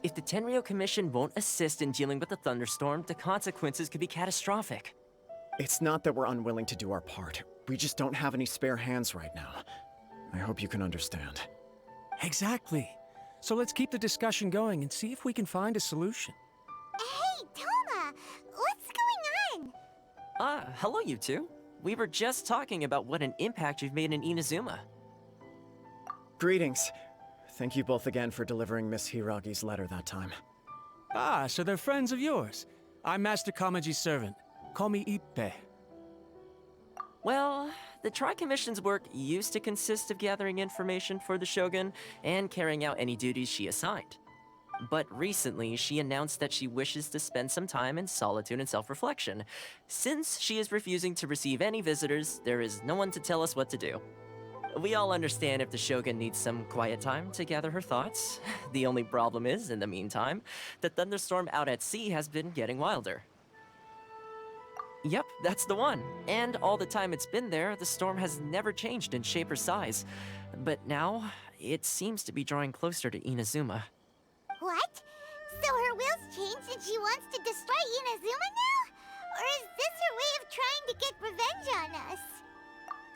If the Tenryo Commission won't assist in dealing with the thunderstorm, the consequences could be catastrophic. It's not that we're unwilling to do our part. We just don't have any spare hands right now. I hope you can understand. Exactly. So let's keep the discussion going and see if we can find a solution. Hey, Toma! What's going on? Hello you two. We were just talking about what an impact you've made in Inazuma. Greetings. Thank you both again for delivering Miss Hiragi's letter that time. Ah, so they're friends of yours. I'm Master Kamaji's servant. Call me Ippe. Well, the Tri-Commission's work used to consist of gathering information for the Shogun and carrying out any duties she assigned. But recently, she announced that she wishes to spend some time in solitude and self-reflection. Since she is refusing to receive any visitors, there is no one to tell us what to do. We all understand if the Shogun needs some quiet time to gather her thoughts. The only problem is, in the meantime, the thunderstorm out at sea has been getting wilder. Yep, that's the one. And all the time it's been there, the storm has never changed in shape or size. But now, it seems to be drawing closer to Inazuma. What? So her will's changed and she wants to destroy Inazuma now? Or is this her way of trying to get revenge on us?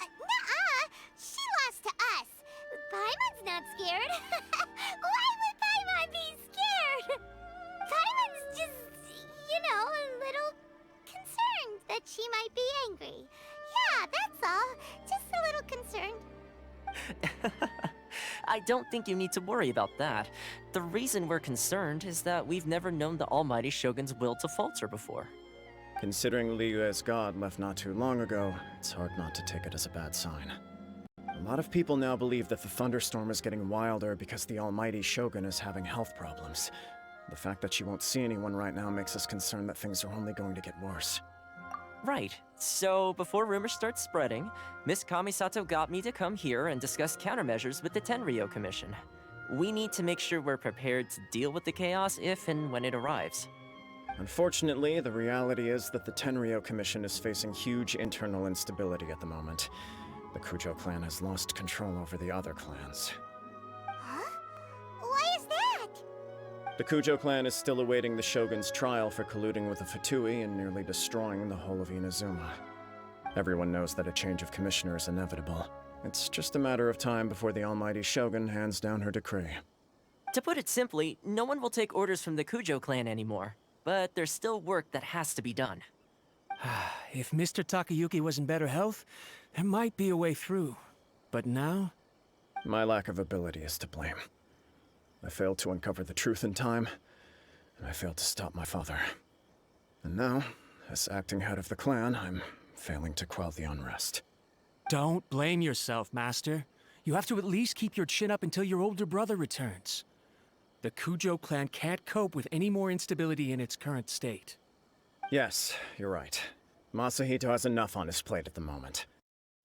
Nuh-uh! She lost to us. Paimon's not scared. Why would Paimon be scared? Paimon's just, a little concerned that she might be angry. Yeah, that's all. Just a little concerned. I don't think you need to worry about that. The reason we're concerned is that we've never known the Almighty Shogun's will to falter before. Considering Liyue's god left not too long ago, it's hard not to take it as a bad sign. A lot of people now believe that the thunderstorm is getting wilder because the Almighty Shogun is having health problems. The fact that she won't see anyone right now makes us concerned that things are only going to get worse. Right. So, before rumors start spreading, Miss Kamisato got me to come here and discuss countermeasures with the Tenryo Commission. We need to make sure we're prepared to deal with the chaos if and when it arrives. Unfortunately, the reality is that the Tenryo Commission is facing huge internal instability at the moment. The Kujo clan has lost control over the other clans. Huh? Why is that? The Kujo clan is still awaiting the Shogun's trial for colluding with the Fatui and nearly destroying the whole of Inazuma. Everyone knows that a change of commissioner is inevitable. It's just a matter of time before the Almighty Shogun hands down her decree. To put it simply, no one will take orders from the Kujo clan anymore. But there's still work that has to be done. If Mr. Takayuki was in better health, there might be a way through. But now? My lack of ability is to blame. I failed to uncover the truth in time, and I failed to stop my father. And now, as acting head of the clan, I'm failing to quell the unrest. Don't blame yourself, Master. You have to at least keep your chin up until your older brother returns. The Kujo clan can't cope with any more instability in its current state. Yes, you're right. Masahito has enough on his plate at the moment.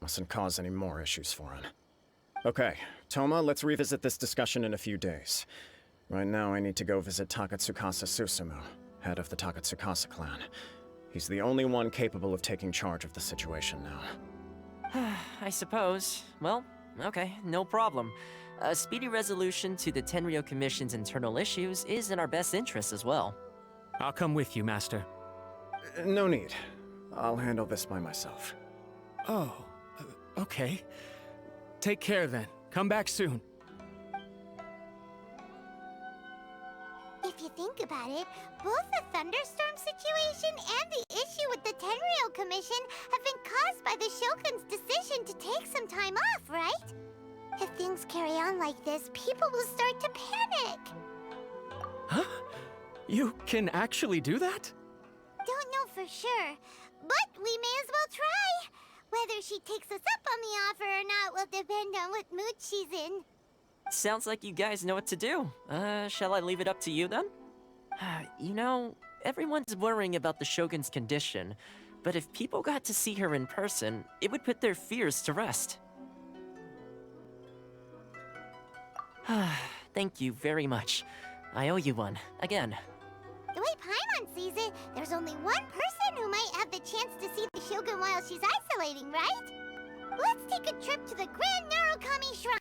Mustn't cause any more issues for him. Okay, Toma, let's revisit this discussion in a few days. Right now, I need to go visit Takatsukasa Susumu, head of the Takatsukasa clan. He's the only one capable of taking charge of the situation now. I suppose. Well, okay, no problem. A speedy resolution to the Tenryo Commission's internal issues is in our best interest as well. I'll come with you, Master. No need. I'll handle this by myself. Oh, okay. Take care then. Come back soon. If you think about it, both the thunderstorm situation and the issue with the Tenryo Commission have been caused by the Shogun's decision to take some time off, right? If things carry on like this, people will start to panic. Huh? You can actually do that? Don't know for sure, but we may as well try. Whether she takes us up on the offer or not will depend on what mood she's in. Sounds like you guys know what to do. Shall I leave it up to you then? Everyone's worrying about the Shogun's condition, but if people got to see her in person, it would put their fears to rest. Thank you very much. I owe you one, again. The way Paimon sees it, there's only one person who might have the chance to see the Shogun while she's isolating, right? Let's take a trip to the Grand Narukami Shrine!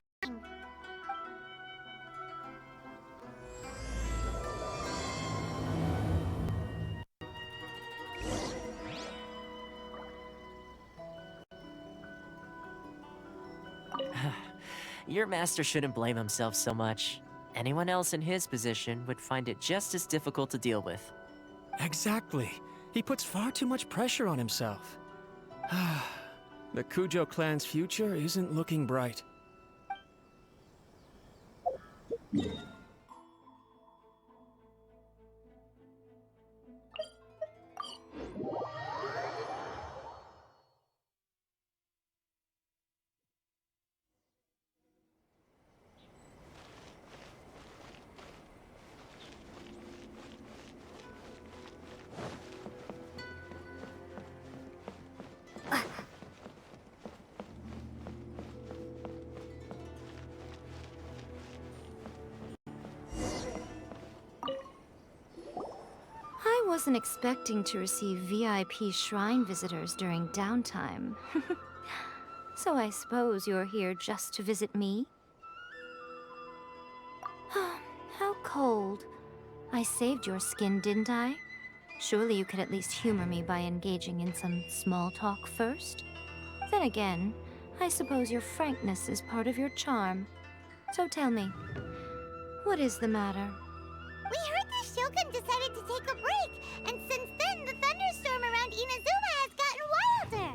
Your master shouldn't blame himself so much. Anyone else in his position would find it just as difficult to deal with. Exactly. He puts far too much pressure on himself. The Kujo clan's future isn't looking bright. I wasn't expecting to receive VIP shrine visitors during downtime. So I suppose you're here just to visit me? How cold. I saved your skin, didn't I? Surely you could at least humor me by engaging in some small talk first? Then again, I suppose your frankness is part of your charm. So tell me, what is the matter? We heard the Shogun decided to take a break, and since then the thunderstorm around Inazuma has gotten wilder.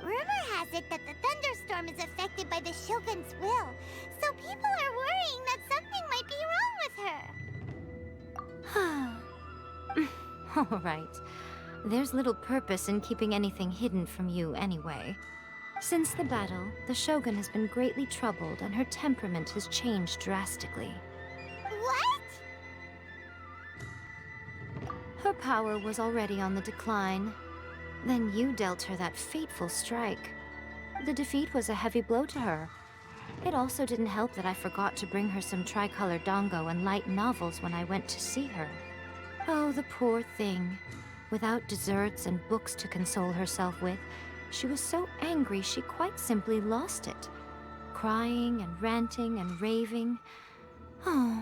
Rumor has it that the thunderstorm is affected by the Shogun's will, so people are worrying that something might be wrong with her. All right. There's little purpose in keeping anything hidden from you anyway. Since the battle, the Shogun has been greatly troubled and her temperament has changed drastically. What? Her power was already on the decline. Then you dealt her that fateful strike. The defeat was a heavy blow to her. It also didn't help that I forgot to bring her some tricolor dango and light novels when I went to see her. Oh, the poor thing. Without desserts and books to console herself with, she was so angry she quite simply lost it. Crying and ranting and raving. Oh,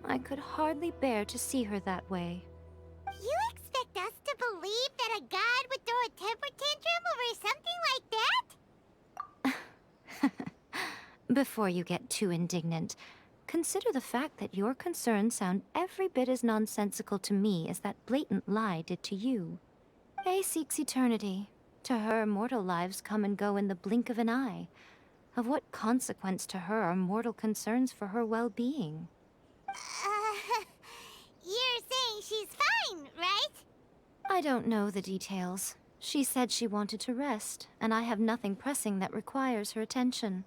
I could hardly bear to see her that way. You expect us to believe that a god would throw a temper tantrum over something like that? Before you get too indignant, consider the fact that your concerns sound every bit as nonsensical to me as that blatant lie did to you. A seeks eternity. To her, mortal lives come and go in the blink of an eye. Of what consequence to her are mortal concerns for her well-being? You're saying she's fine, right? I don't know the details. She said she wanted to rest, and I have nothing pressing that requires her attention,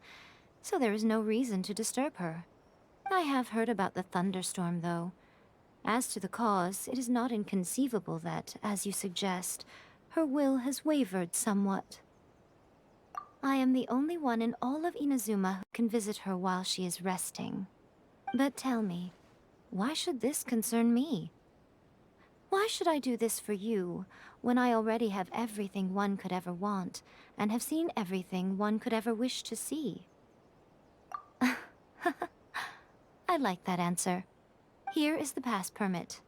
so there is no reason to disturb her. I have heard about the thunderstorm, though. As to the cause, it is not inconceivable that, as you suggest, her will has wavered somewhat. I am the only one in all of Inazuma who can visit her while she is resting. But tell me, why should this concern me? Why should I do this for you, when I already have everything one could ever want, and have seen everything one could ever wish to see? I like that answer. Here is the pass permit.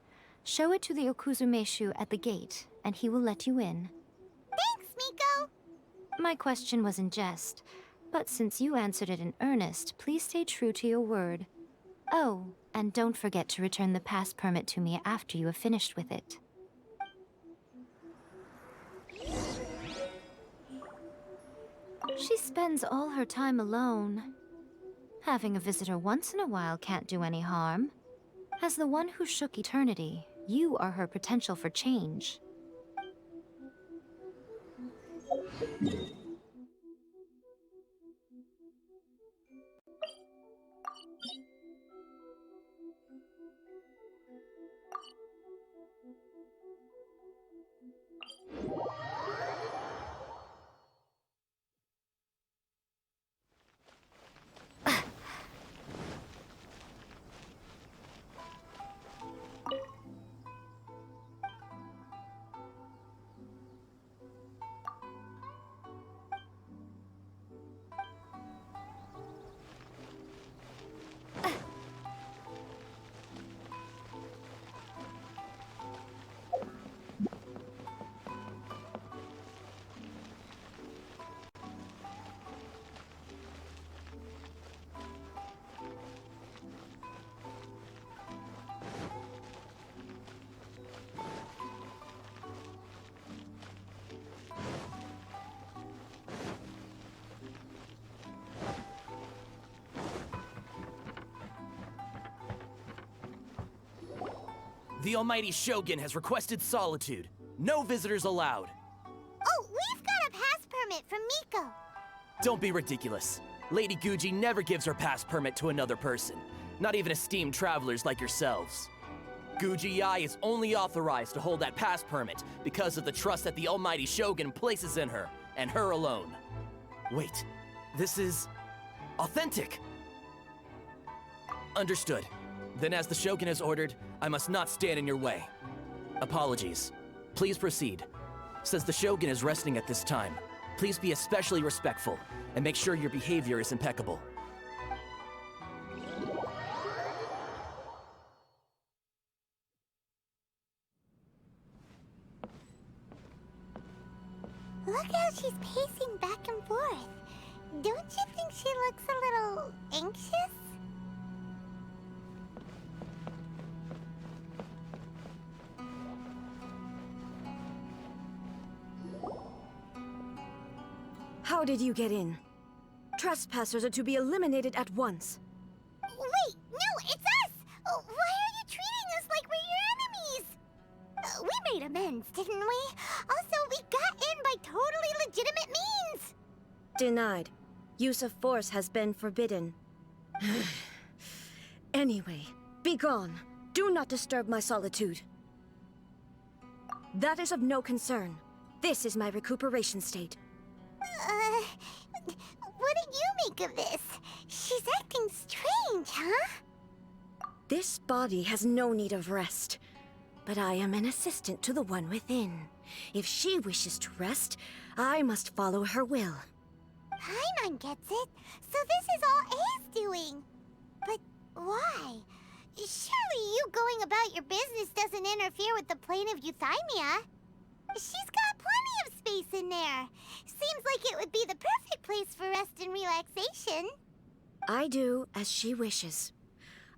Show it to the Okuzumeshu at the gate, and he will let you in. Thanks, Miko! My question was in jest, but since you answered it in earnest, please stay true to your word. Oh, and don't forget to return the pass permit to me after you have finished with it. She spends all her time alone. Having a visitor once in a while can't do any harm. As the one who shook eternity, you are her potential for change. The Almighty Shogun has requested solitude. No visitors allowed. Oh, we've got a pass permit from Miko. Don't be ridiculous. Lady Guji never gives her pass permit to another person, not even esteemed travelers like yourselves. Guji Ai is only authorized to hold that pass permit because of the trust that the Almighty Shogun places in her, and her alone. Wait, this is authentic. Understood. Then as the Shogun has ordered, I must not stand in your way. Apologies. Please proceed. Since the Shogun is resting at this time, please be especially respectful and make sure your behavior is impeccable. Look how she's pacing back and forth. Don't you think she looks a little anxious? How did you get in? Trespassers are to be eliminated at once. Wait, no, it's us! Why are you treating us like we're your enemies? We made amends, didn't we? Also, we got in by totally legitimate means! Denied. Use of force has been forbidden. Anyway, be gone. Do not disturb my solitude. That is of no concern. This is my recuperation state. What did you make of this? She's acting strange, huh? This body has no need of rest. But I am an assistant to the one within. If she wishes to rest, I must follow her will. Paimon gets it. So this is all A's doing. But why? Surely you going about your business doesn't interfere with the plane of euthymia. She's got plenty of space in there. Seems like it would be the perfect place for rest and relaxation. I do as she wishes.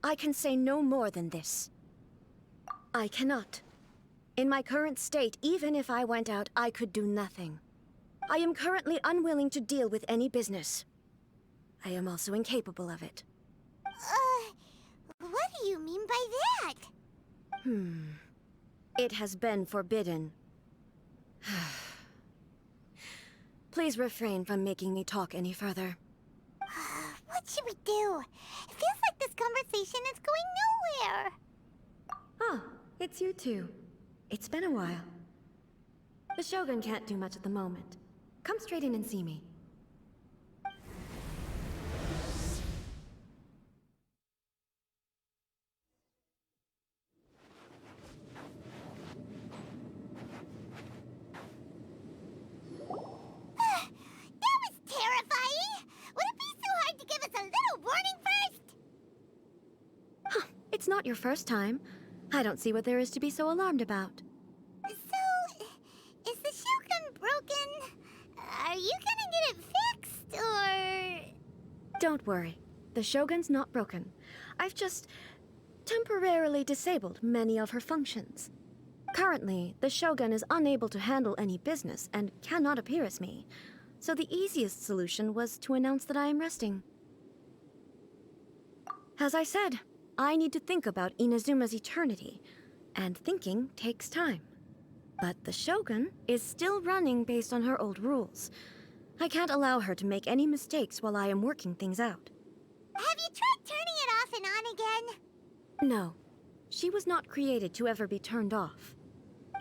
I can say no more than this. I cannot. In my current state, even if I went out, I could do nothing. I am currently unwilling to deal with any business. I am also incapable of it. What do you mean by that? It has been forbidden. Please refrain from making me talk any further. What should we do? It feels like this conversation is going nowhere. Ah, it's you two. It's been a while. The Shogun can't do much at the moment. Come straight in and see me. That was terrifying! Would it be so hard to give us a little warning first? It's not your first time. I don't see what there is to be so alarmed about. So, is the Shogun broken? Are you gonna get it fixed, or...? Don't worry. The Shogun's not broken. I've just temporarily disabled many of her functions. Currently, the Shogun is unable to handle any business and cannot appear as me. So the easiest solution was to announce that I am resting. As I said, I need to think about Inazuma's eternity, and thinking takes time. But the Shogun is still running based on her old rules. I can't allow her to make any mistakes while I am working things out. Have you tried turning it off and on again? No, she was not created to ever be turned off.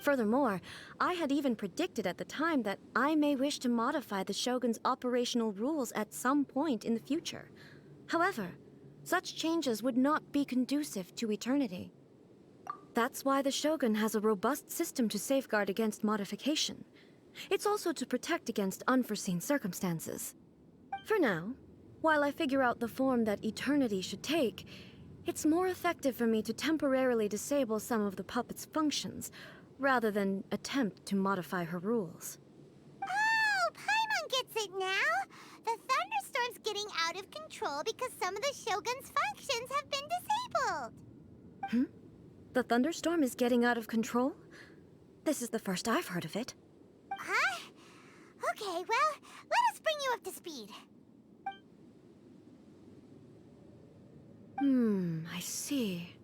Furthermore, I had even predicted at the time that I may wish to modify the Shogun's operational rules at some point in the future. However, such changes would not be conducive to eternity. That's why the Shogun has a robust system to safeguard against modification. It's also to protect against unforeseen circumstances. For now, while I figure out the form that eternity should take, it's more effective for me to temporarily disable some of the puppet's functions, rather than attempt to modify her rules. Oh, Paimon gets it now! The thunderstorm's getting out of control because some of the Shogun's functions have been disabled. The thunderstorm is getting out of control? This is the first I've heard of it. Huh? Okay, well, let us bring you up to speed. I see.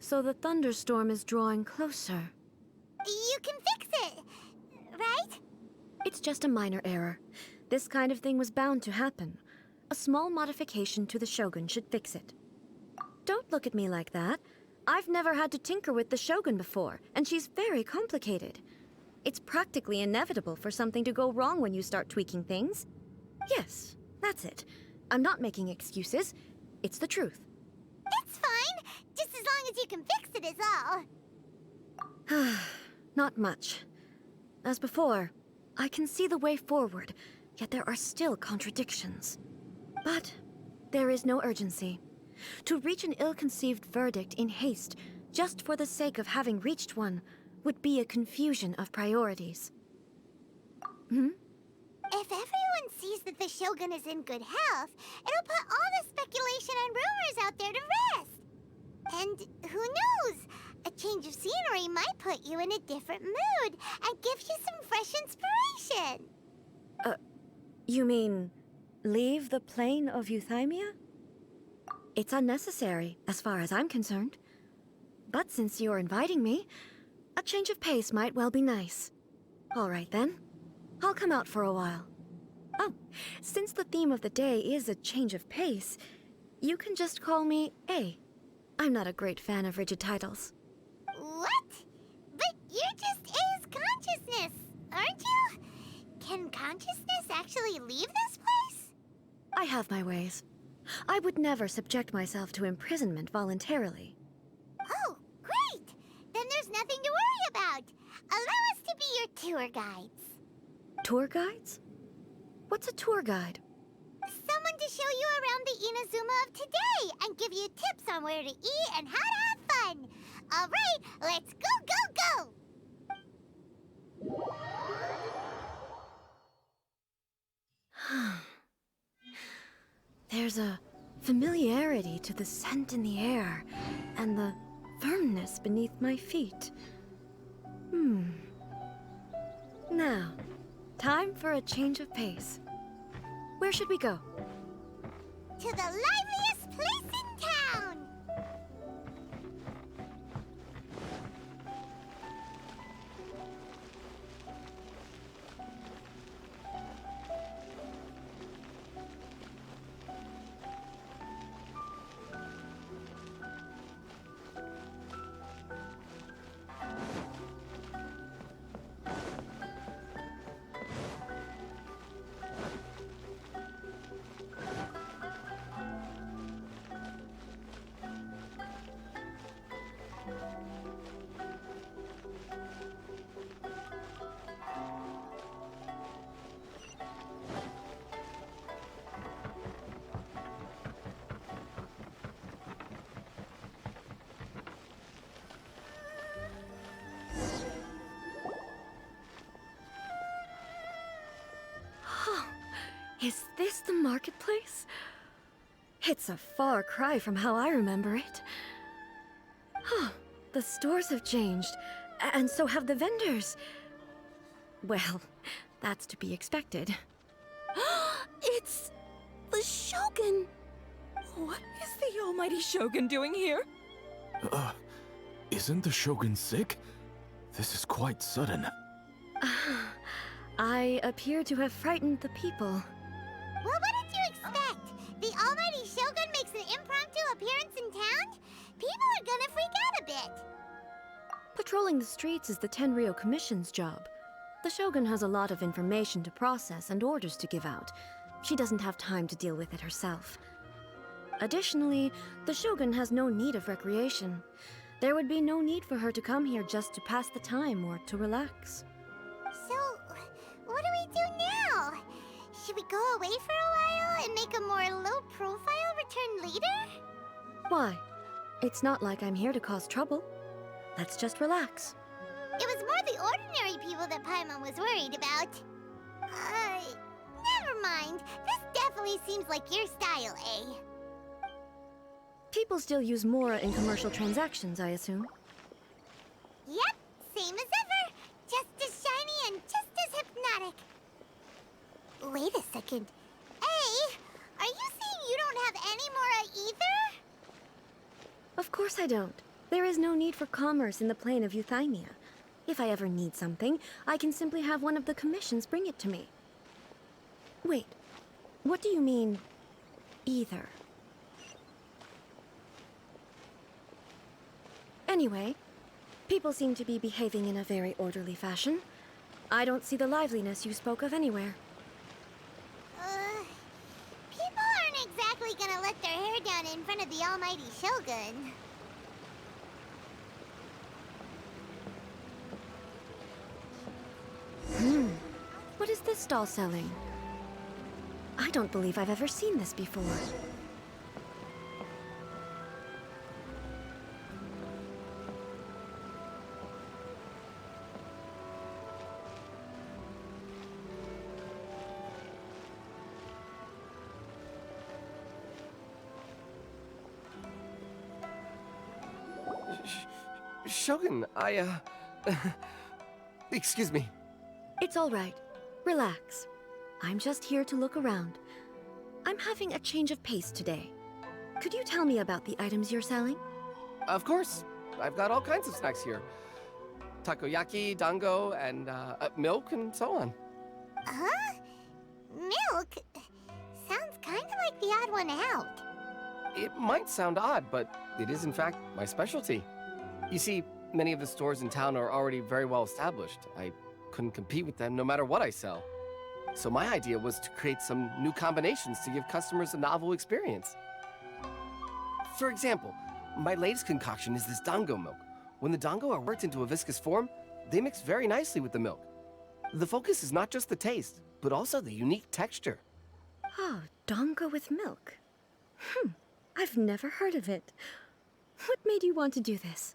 So the thunderstorm is drawing closer. You can fix it, right? It's just a minor error. This kind of thing was bound to happen. A small modification to the Shogun should fix it. Don't look at me like that. I've never had to tinker with the Shogun before, and she's very complicated. It's practically inevitable for something to go wrong when you start tweaking things. Yes, that's it. I'm not making excuses. It's the truth. That's fine. Just as long as you can fix it is all. Not much. As before, I can see the way forward, yet there are still contradictions. But there is no urgency. To reach an ill-conceived verdict in haste, just for the sake of having reached one, would be a confusion of priorities. If everyone sees that the Shogun is in good health, it'll put all the speculation and rumors out there to rest. And who knows? A change of scenery might put you in a different mood and give you some fresh inspiration. You mean, leave the plane of euthymia? It's unnecessary, as far as I'm concerned. But since you're inviting me, a change of pace might well be nice. All right then. I'll come out for a while. Oh, since the theme of the day is a change of pace, you can just call me A. I'm not a great fan of rigid titles. What? But you're just A's consciousness, aren't you? Can consciousness actually leave this place? I have my ways. I would never subject myself to imprisonment voluntarily. Oh, great! Then there's nothing to worry about. Allow us to be your tour guides. Tour guides? What's a tour guide? Someone to show you around the Inazuma of today and give you tips on where to eat and how to have fun. All right, let's go, go, go! There's a familiarity to the scent in the air and the firmness beneath my feet. Now, time for a change of pace. Where should we go? To the liveliest place in town! Is this the marketplace? It's a far cry from how I remember it. The stores have changed, and so have the vendors. Well, that's to be expected. It's the Shogun! What is the almighty Shogun doing here? Isn't the Shogun sick? This is quite sudden. I appear to have frightened the people. Well, what did you expect? The almighty Shogun makes an impromptu appearance in town? People are gonna freak out a bit. Patrolling the streets is the Tenryou Commission's job. The Shogun has a lot of information to process and orders to give out. She doesn't have time to deal with it herself. Additionally, the Shogun has no need of recreation. There would be no need for her to come here just to pass the time or to relax. So, what do we do now? Should we go away for a while and make a more low-profile return later? Why? It's not like I'm here to cause trouble. Let's just relax. It was more the ordinary people that Paimon was worried about. Never mind. This definitely seems like your style, eh? People still use Mora in commercial transactions, I assume. Yep, same as ever. Just as shiny and just as hypnotic. Wait a second. Hey, are you saying you don't have any Mora either? Of course I don't. There is no need for commerce in the plane of Euthymia. If I ever need something, I can simply have one of the commissions bring it to me. Wait, what do you mean, either? Anyway, people seem to be behaving in a very orderly fashion. I don't see the liveliness you spoke of anywhere. People aren't exactly gonna let their hair down in front of the almighty Shogun. What is this stall selling? I don't believe I've ever seen this before. Shogun, excuse me. It's all right. Relax. I'm just here to look around. I'm having a change of pace today. Could you tell me about the items you're selling? Of course. I've got all kinds of snacks here. Takoyaki, dango, and milk, and so on. Huh? Milk? Sounds kind of like the odd one out. It might sound odd, but it is in fact my specialty. You see, many of the stores in town are already very well established. I couldn't compete with them no matter what I sell. So my idea was to create some new combinations to give customers a novel experience. For example, my latest concoction is this dango milk. When the dango are worked into a viscous form, they mix very nicely with the milk. The focus is not just the taste, but also the unique texture. Oh, dango with milk. I've never heard of it. What made you want to do this?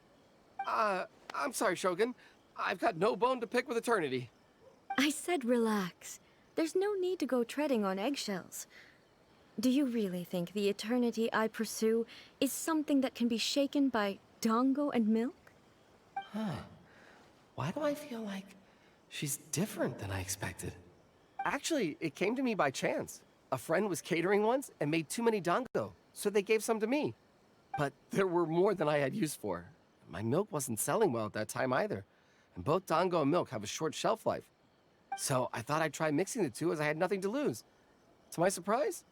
I'm sorry, Shogun. I've got no bone to pick with eternity. I said relax. There's no need to go treading on eggshells. Do you really think the eternity I pursue is something that can be shaken by dango and milk? Why do I feel like she's different than I expected? Actually, it came to me by chance. A friend was catering once and made too many dango, so they gave some to me. But there were more than I had use for. My milk wasn't selling well at that time either, and both dango and milk have a short shelf life. So I thought I'd try mixing the two as I had nothing to lose. To my surprise,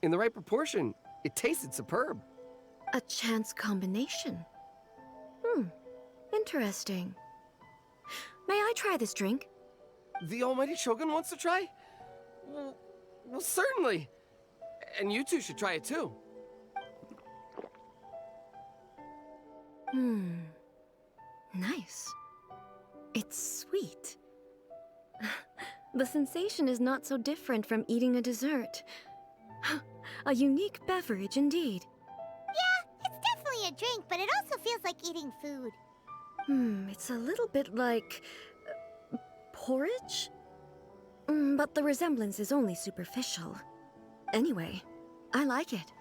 in the right proportion, it tasted superb. A chance combination. Interesting. May I try this drink? The almighty Shogun wants to try? Well, certainly. And you two should try it too. Nice. It's sweet. The sensation is not so different from eating a dessert. A unique beverage indeed. Yeah, it's definitely a drink, but it also feels like eating food. It's a little bit like... porridge? But the resemblance is only superficial. Anyway, I like it.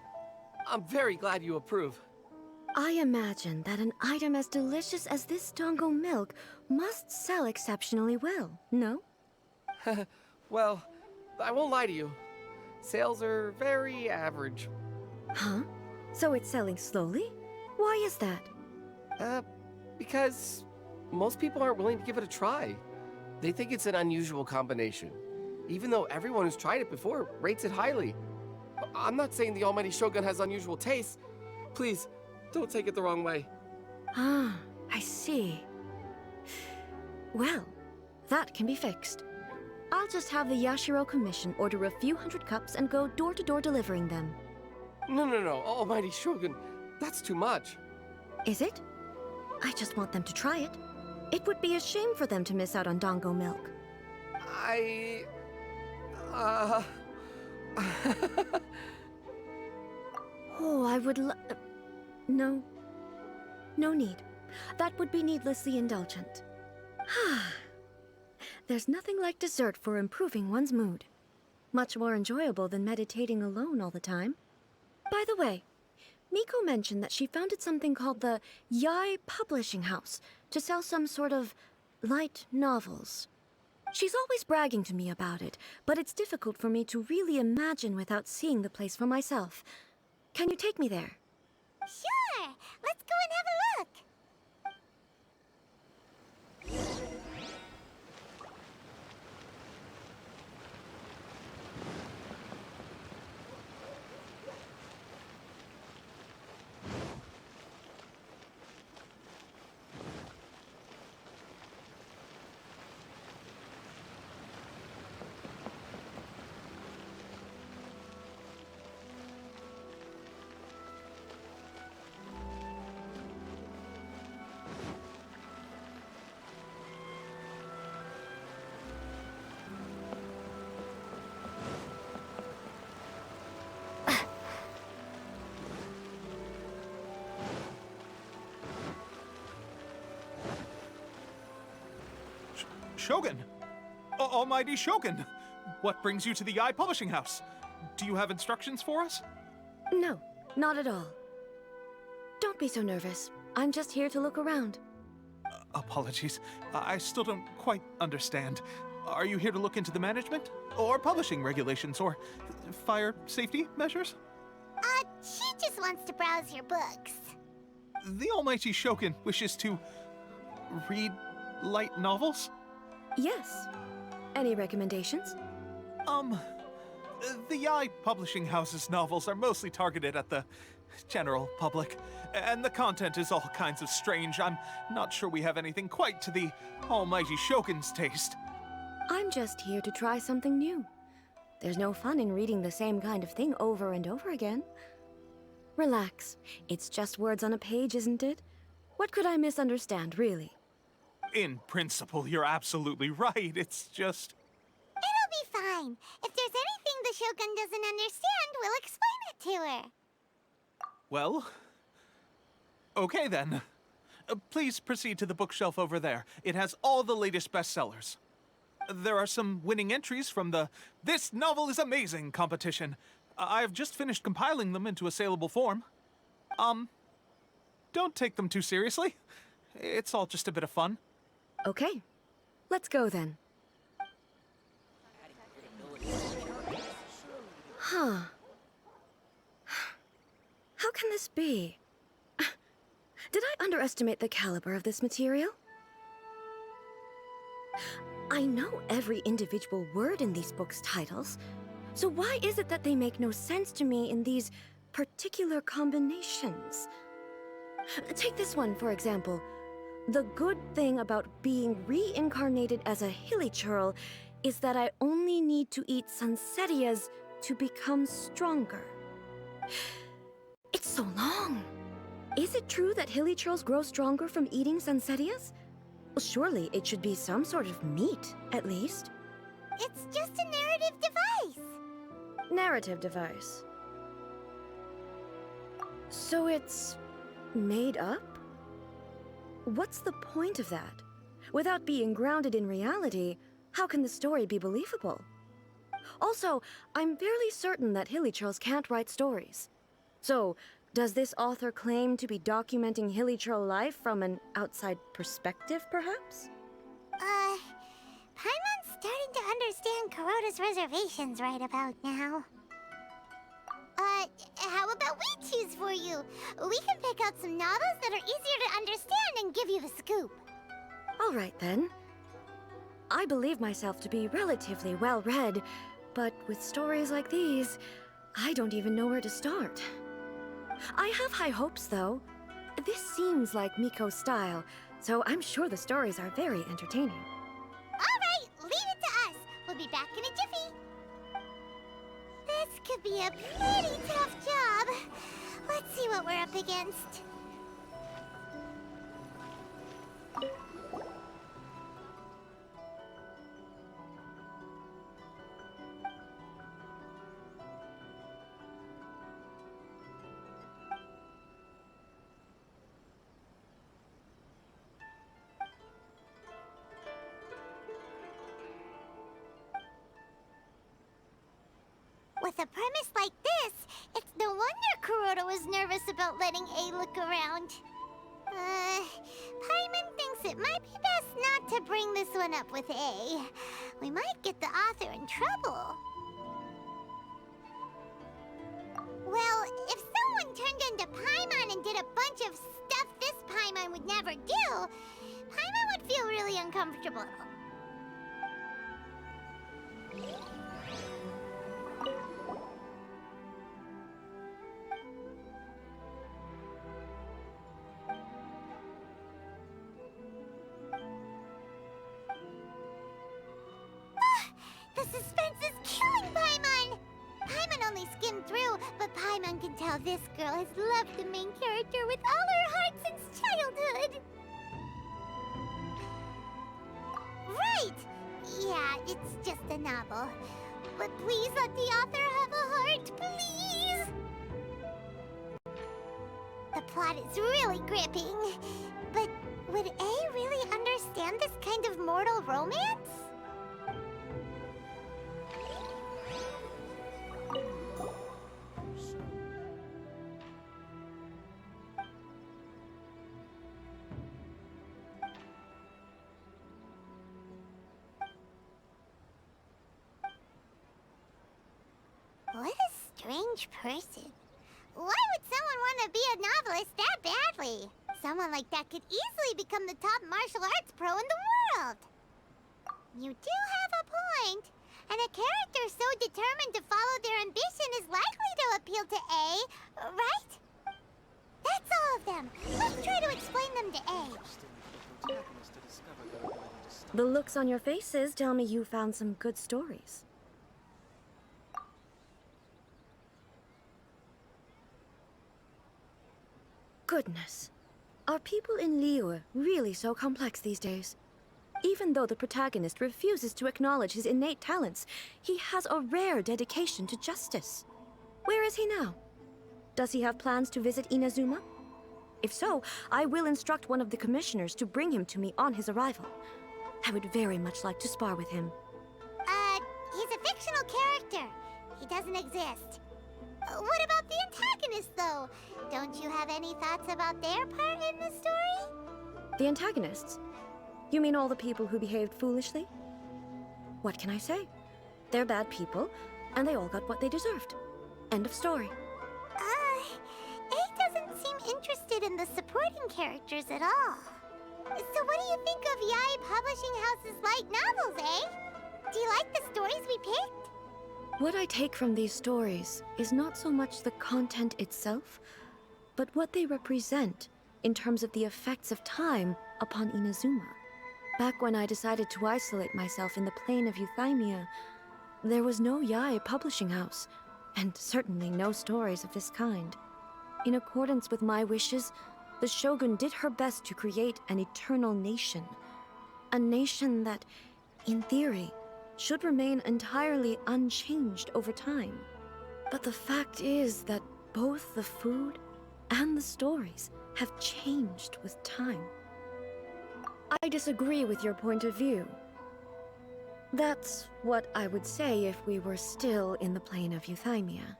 I'm very glad you approve. I imagine that an item as delicious as this dango milk must sell exceptionally well, no? Well, I won't lie to you. Sales are very average. Huh? So it's selling slowly? Why is that? Because most people aren't willing to give it a try. They think it's an unusual combination, even though everyone who's tried it before rates it highly. I'm not saying the almighty Shogun has unusual tastes. Please, don't take it the wrong way. Ah, I see. Well, that can be fixed. I'll just have the Yashiro Commission order a few hundred cups and go door-to-door delivering them. No, almighty Shogun, that's too much. Is it? I just want them to try it. It would be a shame for them to miss out on dango milk. Oh, I would No. No need. That would be needlessly indulgent. There's nothing like dessert for improving one's mood. Much more enjoyable than meditating alone all the time. By the way, Miko mentioned that she founded something called the Yai Publishing House to sell some sort of light novels. She's always bragging to me about it, but it's difficult for me to really imagine without seeing the place for myself. Can you take me there? Sure, let's go and have a look. Shogun! Almighty Shogun! What brings you to the Eye Publishing House? Do you have instructions for us? No, not at all. Don't be so nervous. I'm just here to look around. Apologies. I still don't quite understand. Are you here to look into the management? Or publishing regulations? Or fire safety measures? She just wants to browse your books. The Almighty Shogun wishes to read light novels? Yes. Any recommendations? The Eye Publishing House's novels are mostly targeted at the general public, and the content is all kinds of strange. I'm not sure we have anything quite to the Almighty Shogun's taste. I'm just here to try something new. There's no fun in reading the same kind of thing over and over again. Relax. It's just words on a page, isn't it? What could I misunderstand, really? In principle, you're absolutely right. It's just... It'll be fine. If there's anything the Shogun doesn't understand, we'll explain it to her. Well... Okay then. Please proceed to the bookshelf over there. It has all the latest bestsellers. There are some winning entries from the This Novel is Amazing competition. I've just finished compiling them into a saleable form. Don't take them too seriously. It's all just a bit of fun. Okay. Let's go then. Huh. How can this be? Did I underestimate the caliber of this material? I know every individual word in these books' titles, so why is it that they make no sense to me in these particular combinations? Take this one, for example. The good thing about being reincarnated as a hilly churl is that I only need to eat Sunsetias to become stronger. It's so long. Is it true that hilly churls grow stronger from eating Sunsetias? Well, surely it should be some sort of meat, at least. It's just a narrative device. Narrative device. So it's made up? What's the point of that? Without being grounded in reality, how can the story be believable? Also, I'm fairly certain that hilly churls can't write stories. So, does this author claim to be documenting hilly churl life from an outside perspective, perhaps? Paimon's starting to understand Kuroda's reservations right about now. How about we choose for you? We can pick out some novels that are easier to understand and give you the scoop. All right, then. I believe myself to be relatively well-read, but with stories like these, I don't even know where to start. I have high hopes, though. This seems like Miko's style, so I'm sure the stories are very entertaining. All right, leave it to us. We'll be back in a jiffy. This could be a pretty tough job. Let's see what we're up against. With a premise like this, it's no wonder Kuroda was nervous about letting A look around. Paimon thinks it might be best not to bring this one up with A. We might get the author in trouble. Well, if someone turned into Paimon and did a bunch of stuff this Paimon would never do, Paimon would feel really uncomfortable. The suspense is killing Paimon! Paimon only skimmed through, but Paimon can tell this girl has loved the main character with all her heart since childhood. Right! Yeah, it's just a novel. But please let the author have a heart, please! The plot is really gripping, but Would A really understand this kind of mortal romance? What a strange person. Why would someone want to be a novelist that badly? Someone like that could easily become the top martial arts pro in the world. You do have a point. And a character so determined to follow their ambition is likely to appeal to A, right? That's all of them. Let's try to explain them to A. The looks on your faces tell me you found some good stories. Goodness. Are people in Liyue really so complex these days? Even though the protagonist refuses to acknowledge his innate talents, he has a rare dedication to justice. Where is he now? Does he have plans to visit Inazuma? If so, I will instruct one of the commissioners to bring him to me on his arrival. I would very much like to spar with him. He's a fictional character. He doesn't exist. What about the antagonist, though? Don't you have any thoughts about their part in the story? The antagonists? You mean all the people who behaved foolishly? What can I say? They're bad people, and they all got what they deserved. End of story. A doesn't seem interested in the supporting characters at all. So what do you think of Yae Publishing House's light novels, eh? Do you like the stories we picked? What I take from these stories is not so much the content itself, but what they represent in terms of the effects of time upon Inazuma. Back when I decided to isolate myself in the plane of Euthymia, there was no Yae Publishing House, and certainly no stories of this kind. In accordance with my wishes, the Shogun did her best to create an eternal nation. A nation that, in theory, should remain entirely unchanged over time. But the fact is that both the food and the stories have changed with time. I disagree with your point of view. That's what I would say if we were still in the plane of Euthymia.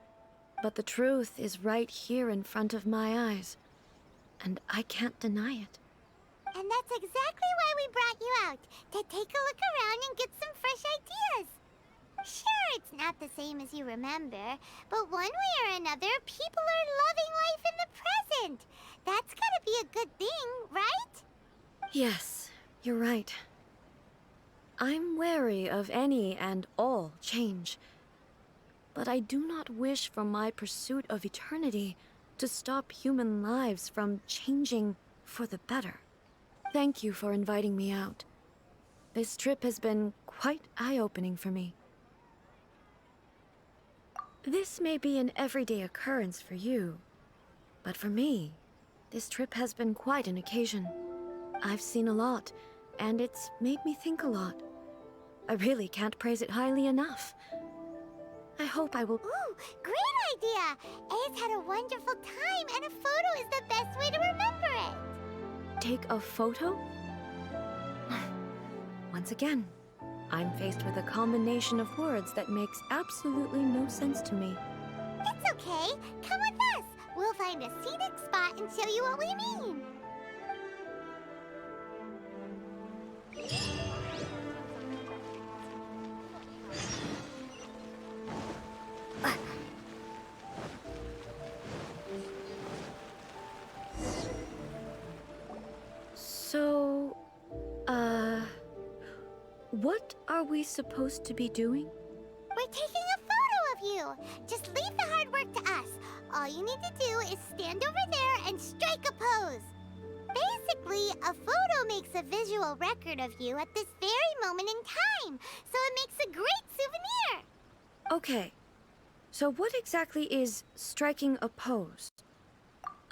But the truth is right here in front of my eyes, and I can't deny it. And that's exactly why we brought you out, to take a look around and get some fresh ideas. Sure, it's not the same as you remember, but one way or another, people are loving life in the present. That's gotta be a good thing, right? Yes, you're right. I'm wary of any and all change. But I do not wish for my pursuit of eternity to stop human lives from changing for the better. Thank you for inviting me out. This trip has been quite eye-opening for me. This may be an everyday occurrence for you, but for me, this trip has been quite an occasion. I've seen a lot, and it's made me think a lot. I really can't praise it highly enough. I hope I will... Ooh, great idea! A's had a wonderful time, and a photo is the best way to remember it. Take a photo? Once again, I'm faced with a combination of words that makes absolutely no sense to me. It's okay. Come with us. We'll find a scenic spot and show you what we mean. So, what are we supposed to be doing? We're taking a photo of you. Just leave the hard work to us. All you need to do is stand over there and strike a pose. Basically, a photo makes a visual record of you at this very moment in time, so it makes a great souvenir. Okay, so what exactly is striking a pose?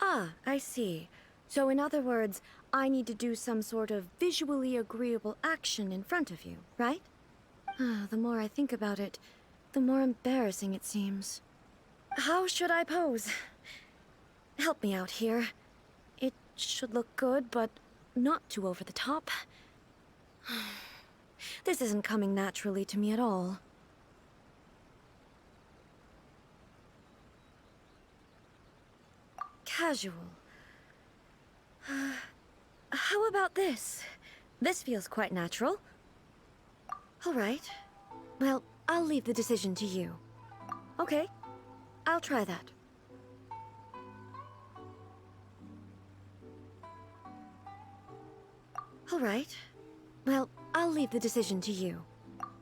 Ah, I see. So in other words, I need to do some sort of visually agreeable action in front of you, right? The more I think about it, the more embarrassing it seems. How should I pose? Help me out here. It should look good, but not too over the top. This isn't coming naturally to me at all. Casual. How about this? This feels quite natural. All right. Well, I'll leave the decision to you. Okay, I'll try that. All right. Well, I'll leave the decision to you.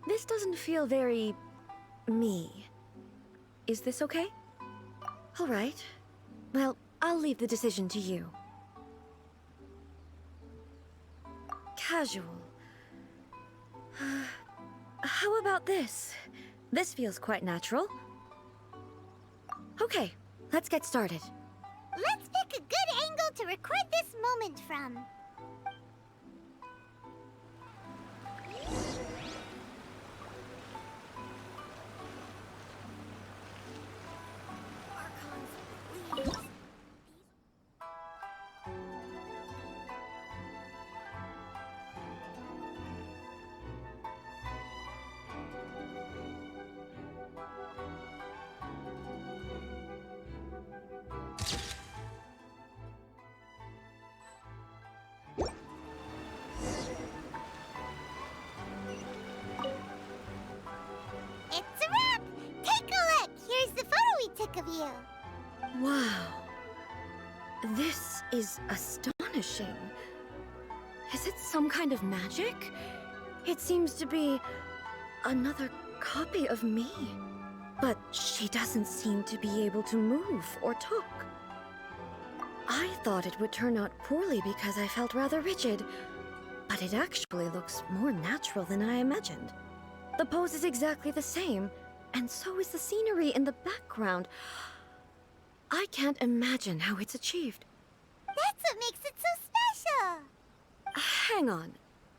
This doesn't feel very... me. Is this okay? All right. Well, I'll leave the decision to you. Casual. How about this? This feels quite natural. Okay, let's get started. Let's pick a good angle to record this moment from. It's a wrap! Take a look! Here's the photo we took of you. Wow. This is astonishing. Is it some kind of magic? It seems to be another copy of me. But she doesn't seem to be able to move or talk. I thought it would turn out poorly because I felt rather rigid, but it actually looks more natural than I imagined. The pose is exactly the same, and so is the scenery in the background. I can't imagine how it's achieved. That's what makes it so special. Hang on.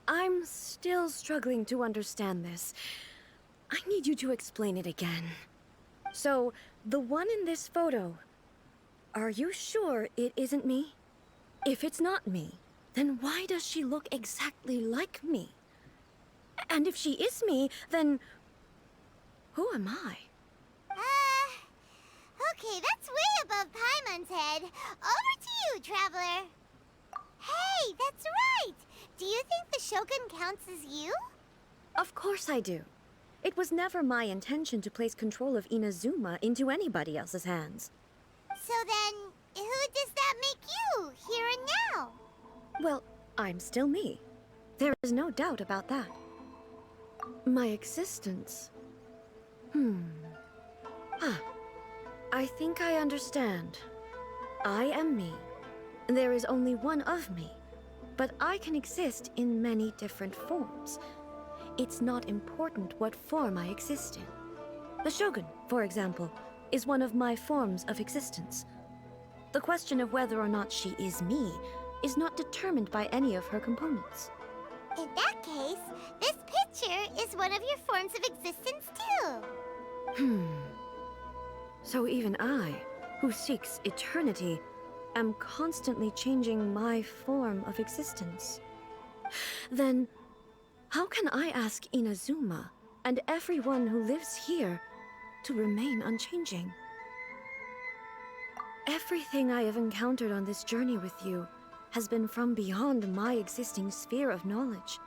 I'm still struggling to understand this. I need you to explain it again. So, the one in this photo, are you sure it isn't me? If it's not me, then why does she look exactly like me? And if she is me, then who am I? Okay, that's way above Paimon's head. Over to you, Traveler. Hey, that's right! Do you think the Shogun counts as you? Of course I do. It was never my intention to place control of Inazuma into anybody else's hands. So then, who does that make you, here and now? Well, I'm still me. There is no doubt about that. My existence... I think I understand. I am me. There is only one of me, but I can exist in many different forms. It's not important what form I exist in. The Shogun, for example, is one of my forms of existence. The question of whether or not she is me is not determined by any of her components. In that case, this picture is one of your forms of existence too. So even I, who seeks eternity, am constantly changing my form of existence. Then, how can I ask Inazuma and everyone who lives here to remain unchanging? Everything I have encountered on this journey with you has been from beyond my existing sphere of knowledge.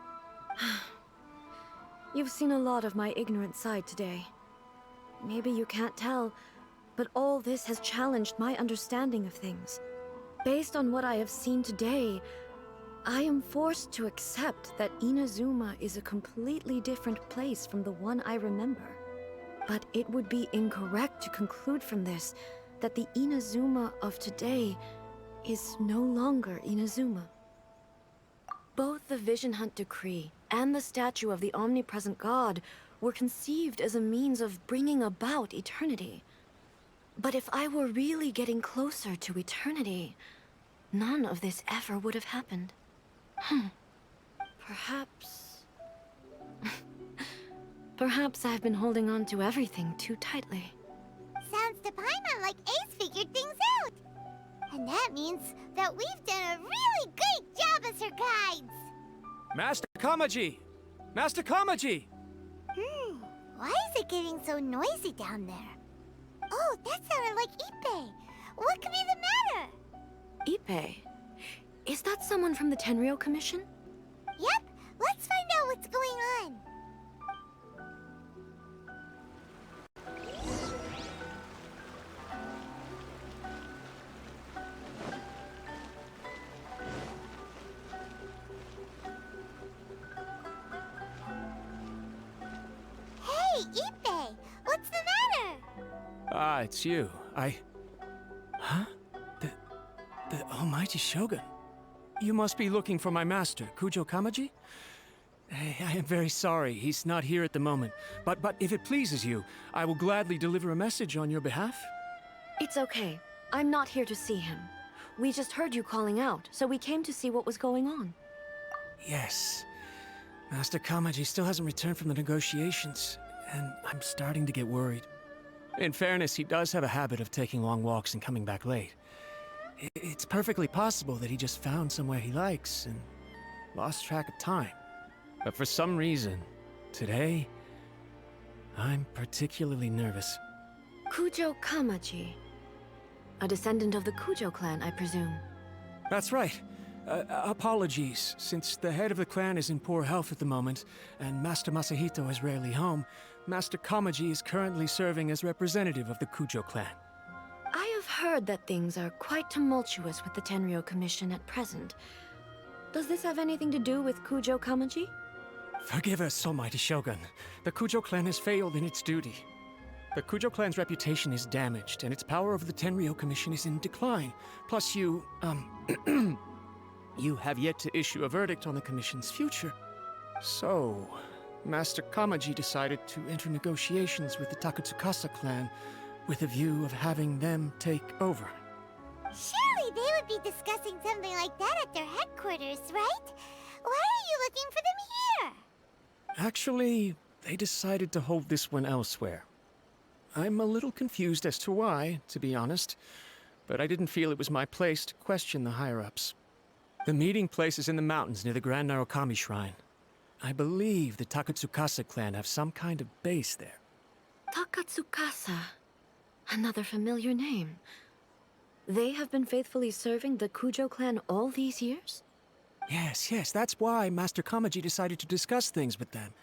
You've seen a lot of my ignorant side today. Maybe you can't tell, but all this has challenged my understanding of things. Based on what I have seen today, I am forced to accept that Inazuma is a completely different place from the one I remember. But it would be incorrect to conclude from this that the Inazuma of today is no longer Inazuma. Both the Vision Hunt Decree and the statue of the omnipresent god were conceived as a means of bringing about eternity. But if I were really getting closer to eternity, none of this ever would have happened. Perhaps... Perhaps I've been holding on to everything too tightly. Sounds to Paimon like Ace figured things out. And that means that we've done a really great job as her guides. Master Kamaji! Master Kamaji! Why is it getting so noisy down there? Oh, that sounded like Ippei. What could be the matter? Ippei? Is that someone from the Tenryou Commission? Yep, let's find out what's going on. Hey, Ippei, what's the matter? Ah, it's you. Huh? The Almighty Shogun. You must be looking for my master, Kujo Kamaji? I am very sorry, he's not here at the moment. But if it pleases you, I will gladly deliver a message on your behalf. It's okay. I'm not here to see him. We just heard you calling out, so we came to see what was going on. Yes. Master Kamaji still hasn't returned from the negotiations, and I'm starting to get worried. In fairness, he does have a habit of taking long walks and coming back late. It's perfectly possible that he just found somewhere he likes and lost track of time. But for some reason, today, I'm particularly nervous. Kujo Kamaji. A descendant of the Kujo clan, I presume. That's right. Apologies, since the head of the clan is in poor health at the moment, and Master Masahito is rarely home, Master Kamaji is currently serving as representative of the Kujo clan. I have heard that things are quite tumultuous with the Tenryou Commission at present. Does this have anything to do with Kujo Kamaji? Forgive us, Almighty Shogun. The Kujo clan has failed in its duty. The Kujo clan's reputation is damaged, and its power over the Tenryou Commission is in decline. Plus you have yet to issue a verdict on the Commission's future. So, Master Kamaji decided to enter negotiations with the Takatsukasa clan with a view of having them take over. Surely they would be discussing something like that at their headquarters, right? Why are you looking for them here? Actually, they decided to hold this one elsewhere. I'm a little confused as to why, to be honest, but I didn't feel it was my place to question the higher-ups. The meeting place is in the mountains near the Grand Narukami Shrine. I believe the Takatsukasa clan have some kind of base there. Takatsukasa. Another familiar name. They have been faithfully serving the Kujo clan all these years? Yes, that's why Master Kamaji decided to discuss things with them.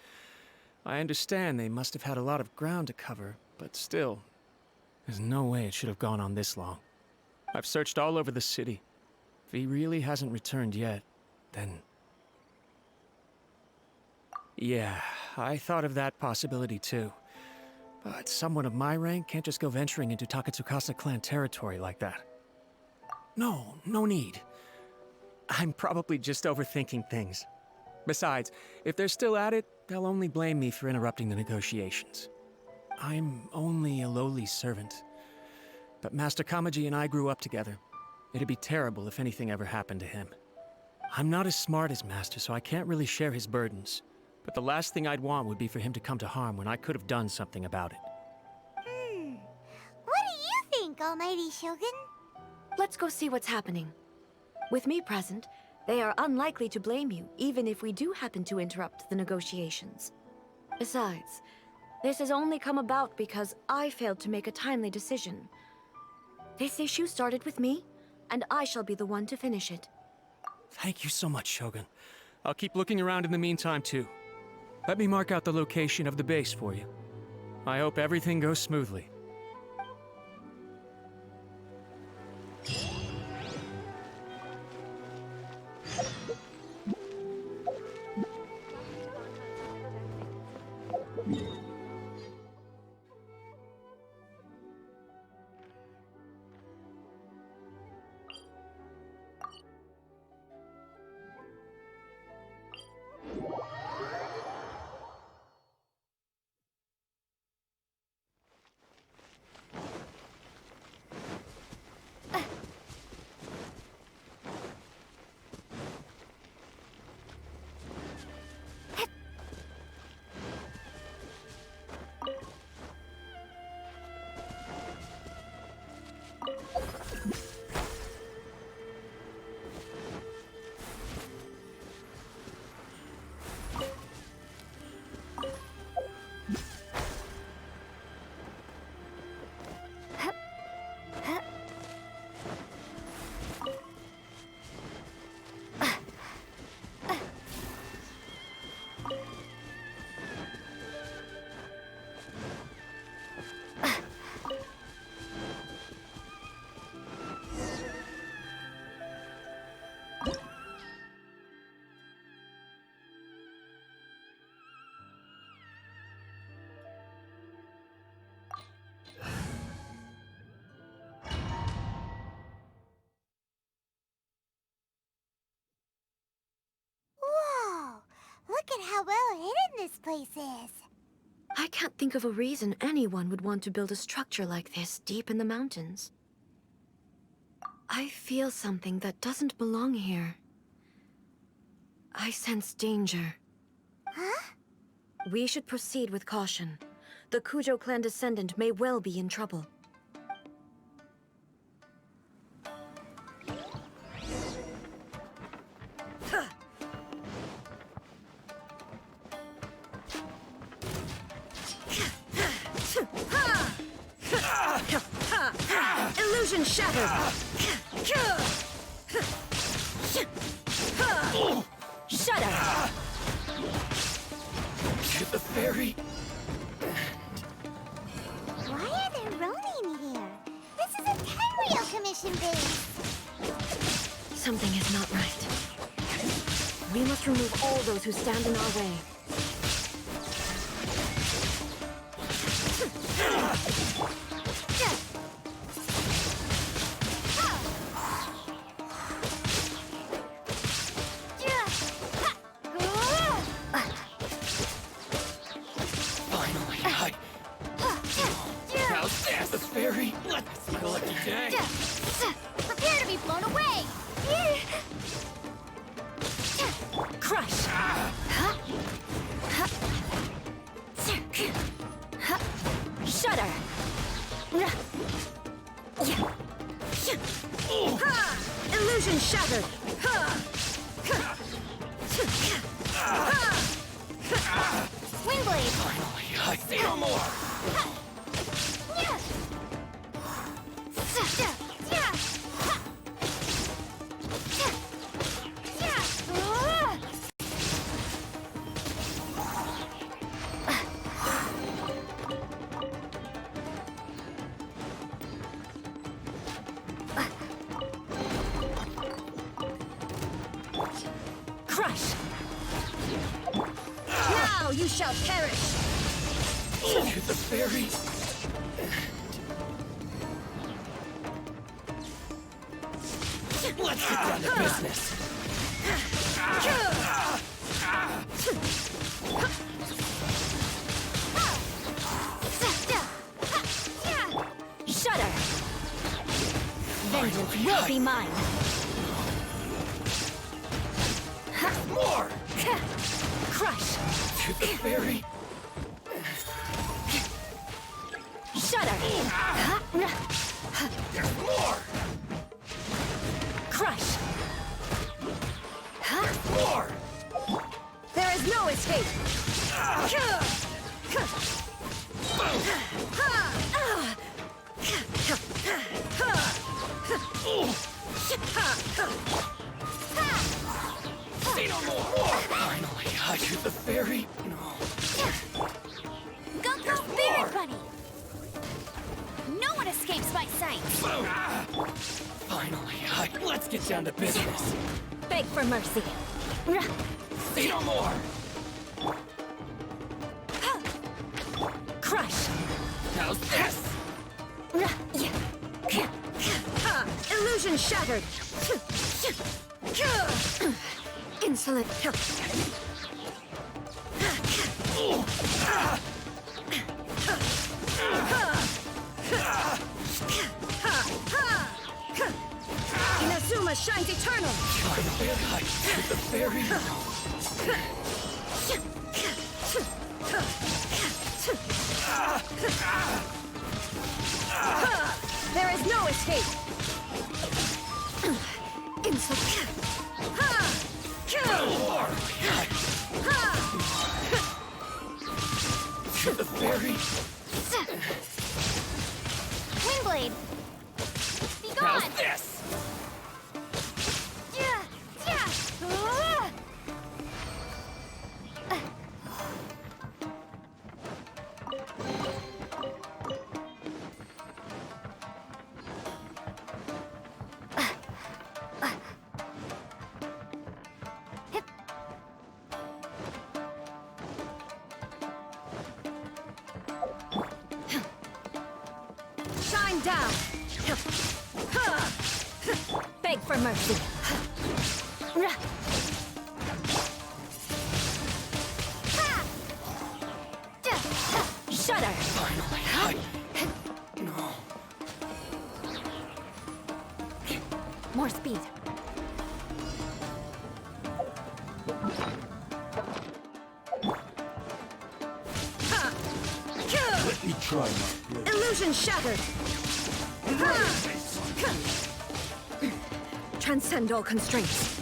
I understand they must have had a lot of ground to cover, but still, there's no way it should have gone on this long. I've searched all over the city. If he really hasn't returned yet, then... Yeah, I thought of that possibility too. But someone of my rank can't just go venturing into Takatsukasa clan territory like that. No need. I'm probably just overthinking things. Besides, if they're still at it, they'll only blame me for interrupting the negotiations. I'm only a lowly servant. But Master Kamaji and I grew up together. It'd be terrible if anything ever happened to him. I'm not as smart as Master, so I can't really share his burdens. But the last thing I'd want would be for him to come to harm when I could have done something about it. What do you think, Almighty Shogun? Let's go see what's happening. With me present, they are unlikely to blame you, even if we do happen to interrupt the negotiations. Besides, this has only come about because I failed to make a timely decision. This issue started with me, and I shall be the one to finish it. Thank you so much, Shogun. I'll keep looking around in the meantime, too. Let me mark out the location of the base for you. I hope everything goes smoothly. at how well hidden this place is. I can't think of a reason anyone would want to build a structure like this deep in the mountains. I feel something that doesn't belong here. I sense danger. Huh? We should proceed with caution. The Kujo clan descendant may well be in trouble. Illusion shattered! Shudder! To the fairy. Why are there Ronin here? This is a Tenryou commission base. Something is not right. We must remove all those who stand in our way. Finally, how's this? The fairy? Let's see the lucky day. Prepare to be blown away! Crush! Shudder! Illusion shattered! Windblade! Finally, I see no more. Crush! Now you shall perish! To the fairy. Let's get down to business. Shudder! Vengeance will be mine! More! Crush! To the fairy. Shudder! There's more! Crush! More! There is no escape! See no more! Finally, I shoot the fairy. No. Go Spirit Bunny! No one escapes my sight! Finally, let's get down to business. Beg for mercy! See no more! Crush! How's this? Illusion shattered! Insolent! Inazuma shines eternal! I shoot the fairy. There is no escape! Insolent! To the fairy. Windblade! Be How's gone! this? Shine down! Beg for mercy! Shudder! More speed. Let me try my blade. Illusion shattered! Transcend all constraints.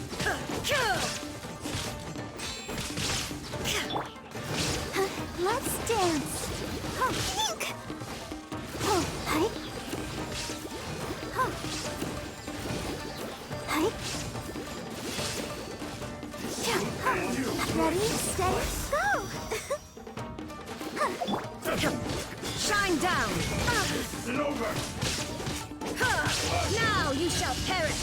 Let's dance. Pink. Oh, hi. Oh. Hi. Ready, steady, go. Shine down! It's over. Now you shall perish!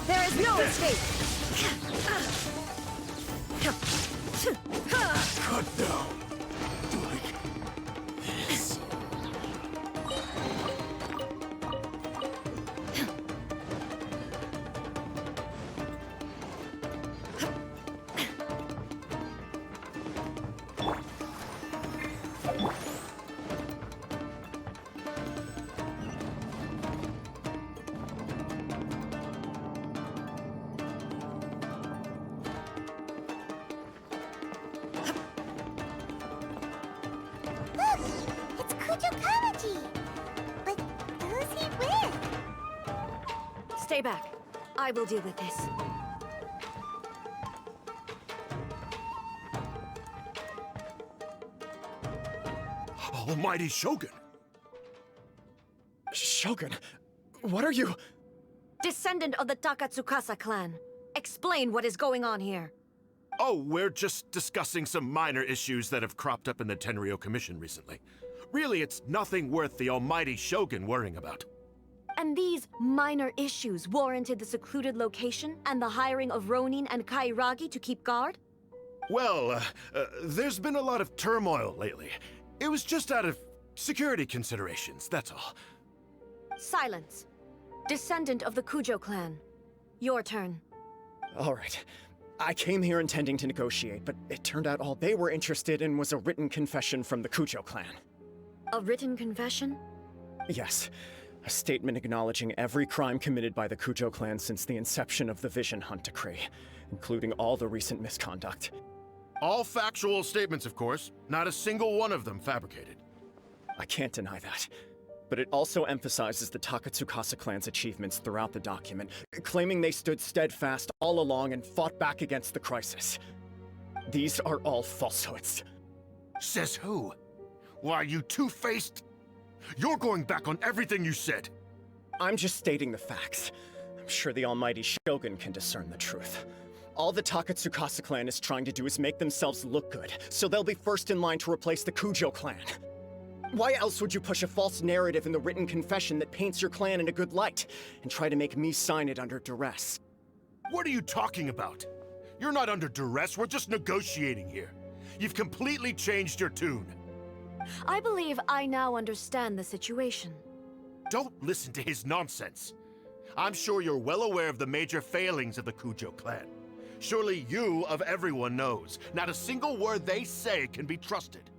There is no escape! Cut down. Like this. Look, it's Kujokawaji. But who's he with? Stay back. I will deal with this. Almighty Shogun. Shogun, what are you? Descendant of the Takatsukasa clan. Explain what is going on here. Oh, we're just discussing some minor issues that have cropped up in the Tenryo Commission recently. Really, it's nothing worth the almighty Shogun worrying about. And these minor issues warranted the secluded location and the hiring of Ronin and Kairagi to keep guard? Well, there's been a lot of turmoil lately. It was just out of security considerations, that's all. Silence. Descendant of the Kujo clan. Your turn. All right. I came here intending to negotiate, but it turned out all they were interested in was a written confession from the Kujo clan. A written confession? Yes. A statement acknowledging every crime committed by the Kujo clan since the inception of the Vision Hunt Decree, including all the recent misconduct. All factual statements, of course. Not a single one of them fabricated. I can't deny that. But it also emphasizes the Takatsukasa clan's achievements throughout the document, claiming they stood steadfast all along and fought back against the crisis. These are all falsehoods. Says who? Why, you two-faced... You're going back on everything you said. I'm just stating the facts. I'm sure the almighty Shogun can discern the truth. All the Takatsukasa clan is trying to do is make themselves look good, so they'll be first in line to replace the Kujo clan. Why else would you push a false narrative in the written confession that paints your clan in a good light, and try to make me sign it under duress? What are you talking about? You're not under duress, we're just negotiating here. You've completely changed your tune. I believe I now understand the situation. Don't listen to his nonsense. I'm sure you're well aware of the major failings of the Kujo clan. Surely you, of everyone, knows. Not a single word they say can be trusted.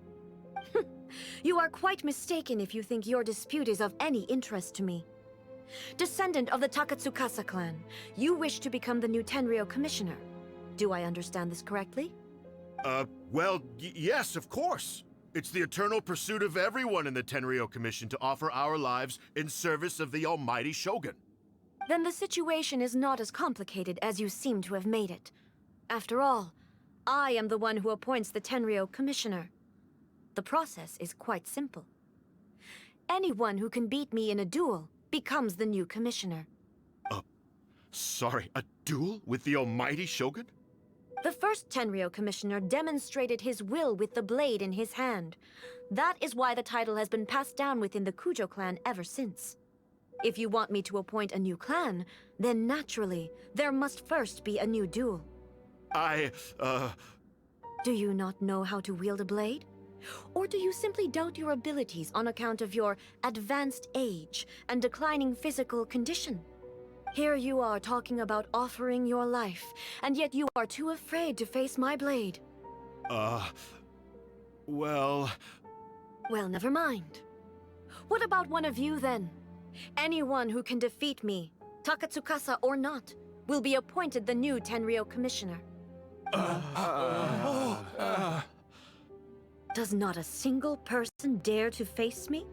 You are quite mistaken if you think your dispute is of any interest to me. Descendant of the Takatsukasa clan, you wish to become the new Tenryo commissioner. Do I understand this correctly? Well, yes, of course. It's the eternal pursuit of everyone in the Tenryo Commission to offer our lives in service of the almighty Shogun. Then the situation is not as complicated as you seem to have made it. After all, I am the one who appoints the Tenryo commissioner. The process is quite simple. Anyone who can beat me in a duel becomes the new commissioner. Sorry, a duel with the almighty Shogun? The first Tenryo commissioner demonstrated his will with the blade in his hand. That is why the title has been passed down within the Kujo clan ever since. If you want me to appoint a new clan, then naturally, there must first be a new duel. Do you not know how to wield a blade? Or do you simply doubt your abilities on account of your advanced age and declining physical condition? Here you are talking about offering your life, and yet you are too afraid to face my blade. Well... Well, never mind. What about one of you, then? Anyone who can defeat me, Takatsukasa or not, will be appointed the new Tenryou Commissioner. Does not a single person dare to face me?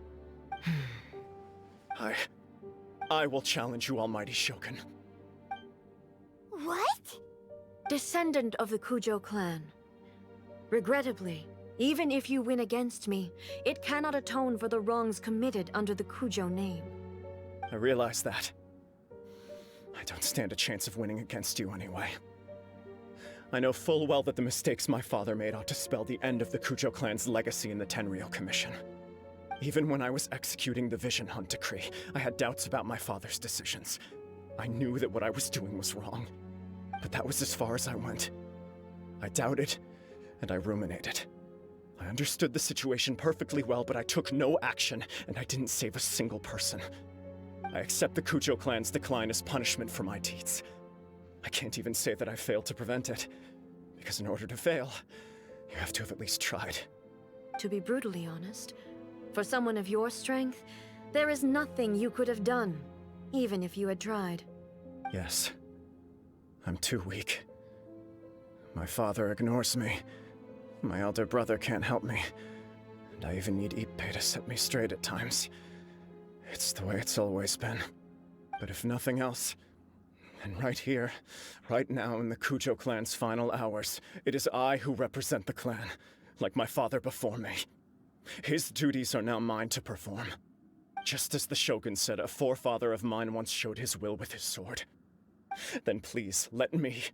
I will challenge you, Almighty Shogun. What? Descendant of the Kujo clan. Regrettably, even if you win against me, it cannot atone for the wrongs committed under the Kujo name. I realize that. I don't stand a chance of winning against you anyway. I know full well that the mistakes my father made ought to spell the end of the Kujo clan's legacy in the Tenryou Commission. Even when I was executing the Vision Hunt decree, I had doubts about my father's decisions. I knew that what I was doing was wrong, but that was as far as I went. I doubted, and I ruminated. I understood the situation perfectly well, but I took no action, and I didn't save a single person. I accept the Kujo clan's decline as punishment for my deeds. I can't even say that I failed to prevent it, because in order to fail, you have to have at least tried. To be brutally honest, for someone of your strength, there is nothing you could have done, even if you had tried. Yes. I'm too weak. My father ignores me. My elder brother can't help me. And I even need Ippei to set me straight at times. It's the way it's always been. But if nothing else, then right here, right now in the Kujo clan's final hours, it is I who represent the clan, like my father before me. His duties are now mine to perform. Just as the Shogun said, a forefather of mine once showed his will with his sword. Then please, let me,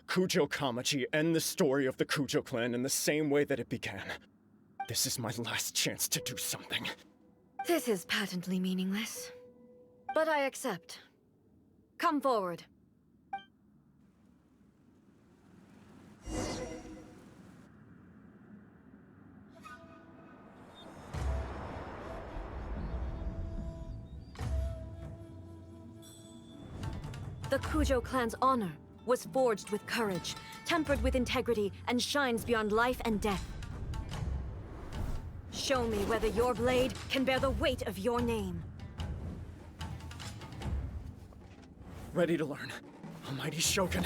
Kujo Kamaji, end the story of the Kujo clan in the same way that it began. This is my last chance to do something. This is patently meaningless. But I accept. Come forward. The Kujo clan's honor was forged with courage, tempered with integrity, and shines beyond life and death. Show me whether your blade can bear the weight of your name. Ready to learn, Almighty Shogun.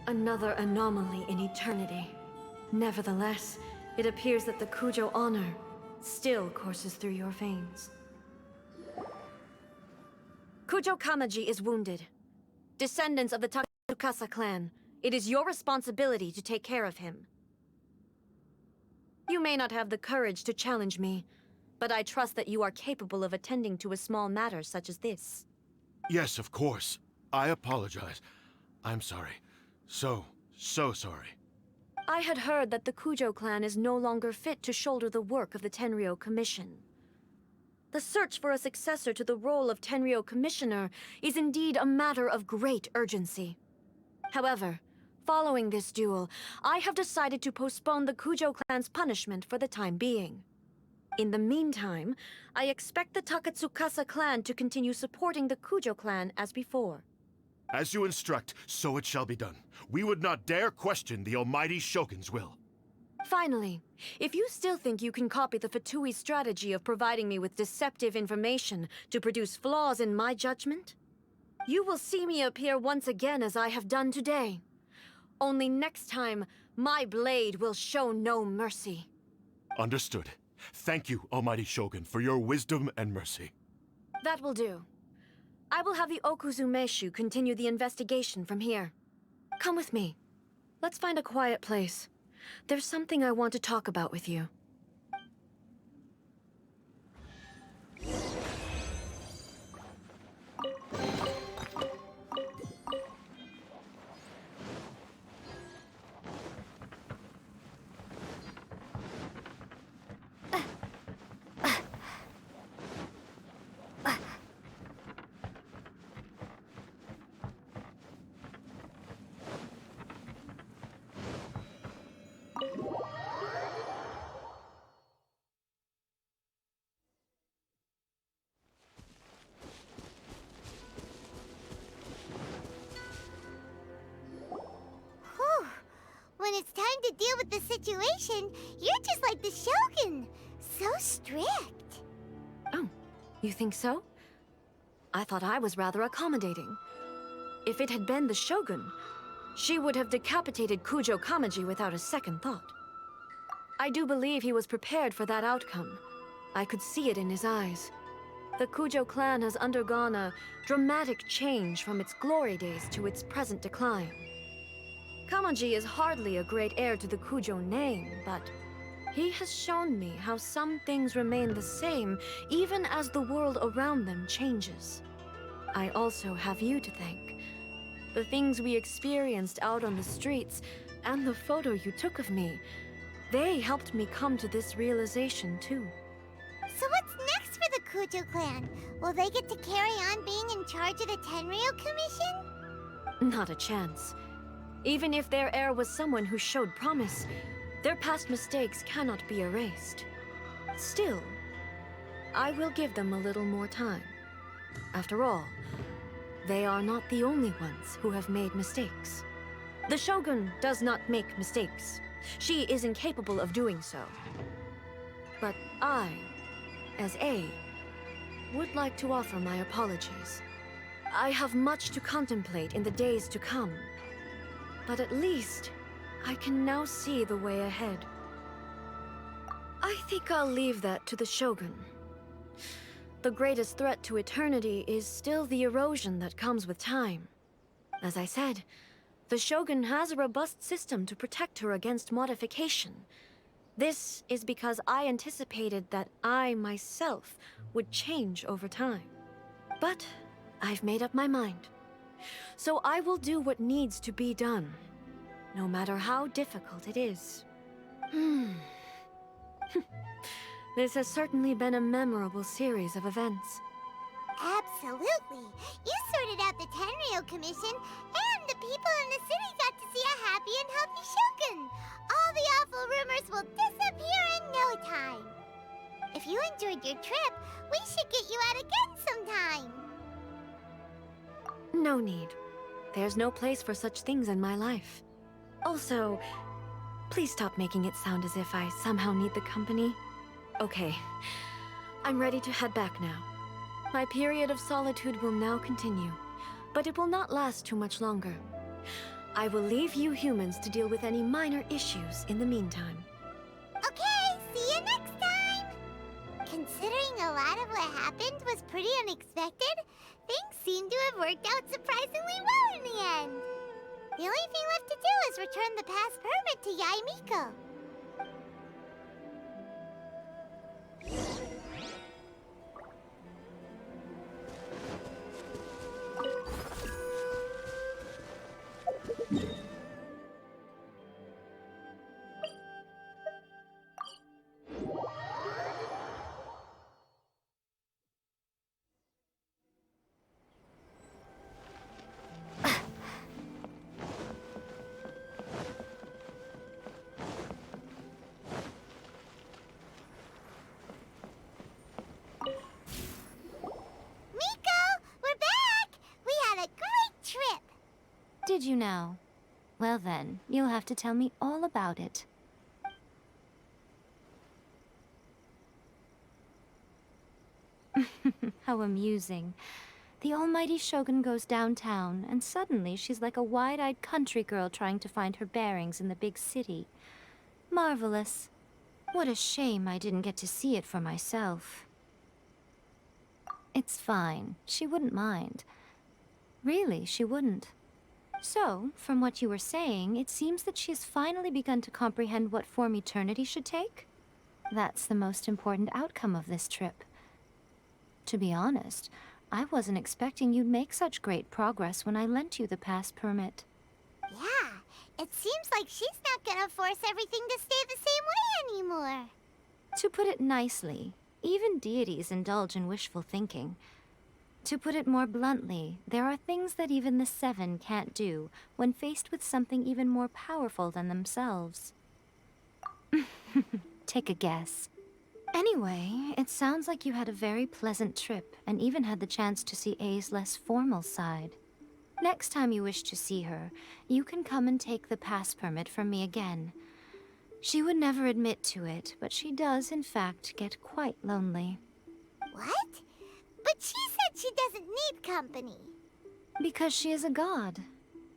Another anomaly in eternity. Nevertheless, it appears that the Kujo honor still courses through your veins. Kujo Kamaji is wounded. Descendants of the Takatsukasa clan, it is your responsibility to take care of him. You may not have the courage to challenge me, but I trust that you are capable of attending to a small matter such as this. Yes, of course. I apologize. I'm sorry. So sorry. I had heard that the Kujo clan is no longer fit to shoulder the work of the Tenryou Commission. The search for a successor to the role of Tenryou Commissioner is indeed a matter of great urgency. However, following this duel, I have decided to postpone the Kujo clan's punishment for the time being. In the meantime, I expect the Takatsukasa clan to continue supporting the Kujo clan as before. As you instruct, so it shall be done. We would not dare question the almighty Shogun's will. Finally, if you still think you can copy the Fatui strategy of providing me with deceptive information to produce flaws in my judgment, you will see me appear once again as I have done today. Only next time, my blade will show no mercy. Understood. Thank you, almighty Shogun, for your wisdom and mercy. That will do. I will have the Okuzumeshu continue the investigation from here. Come with me. Let's find a quiet place. There's something I want to talk about with you. When it's time to deal with the situation, you're just like the Shogun. So strict. Oh, you think so? I thought I was rather accommodating. If it had been the Shogun, she would have decapitated Kujo Kamaji without a second thought. I do believe he was prepared for that outcome. I could see it in his eyes. The Kujo clan has undergone a dramatic change from its glory days to its present decline. Kamaji is hardly a great heir to the Kujo name, but he has shown me how some things remain the same even as the world around them changes. I also have you to thank. The things we experienced out on the streets and the photo you took of me, they helped me come to this realization too. So what's next for the Kujo clan? Will they get to carry on being in charge of the Tenryou Commission? Not a chance. Even if their heir was someone who showed promise, their past mistakes cannot be erased. Still, I will give them a little more time. After all, they are not the only ones who have made mistakes. The Shogun does not make mistakes. She is incapable of doing so. But I, as A, would like to offer my apologies. I have much to contemplate in the days to come. But at least, I can now see the way ahead. I think I'll leave that to the Shogun. The greatest threat to eternity is still the erosion that comes with time. As I said, the Shogun has a robust system to protect her against modification. This is because I anticipated that I myself would change over time. But I've made up my mind. So I will do what needs to be done, no matter how difficult it is. This has certainly been a memorable series of events. Absolutely. You sorted out the Tenryou Commission, and the people in the city got to see a happy and healthy Shogun. All the awful rumors will disappear in no time. If you enjoyed your trip, we should get you out again sometime. No need. There's no place for such things in my life. Also, please stop making it sound as if I somehow need the company. Okay, I'm ready to head back now. My period of solitude will now continue, but it will not last too much longer. I will leave you humans to deal with any minor issues in the meantime. Okay, see you next time! Considering a lot of what happened was pretty unexpected, things seem to have worked out surprisingly well in the end. The only thing left to do is return the past permit to Yaimiko. Did you now? Well then, you'll have to tell me all about it. How amusing. The almighty Shogun goes downtown, and suddenly she's like a wide-eyed country girl trying to find her bearings in the big city. Marvelous. What a shame I didn't get to see it for myself. It's fine. She wouldn't mind. Really, she wouldn't. So, from what you were saying, it seems that she has finally begun to comprehend what form eternity should take? That's the most important outcome of this trip. To be honest, I wasn't expecting you'd make such great progress when I lent you the pass permit. Yeah, it seems like she's not gonna force everything to stay the same way anymore. To put it nicely, even deities indulge in wishful thinking. To put it more bluntly, there are things that even the Seven can't do when faced with something even more powerful than themselves. Take a guess. Anyway, it sounds like you had a very pleasant trip and even had the chance to see A's less formal side. Next time you wish to see her, you can come and take the pass permit from me again. She would never admit to it, but she does, in fact, get quite lonely. What? But she said she doesn't need company. Because she is a god.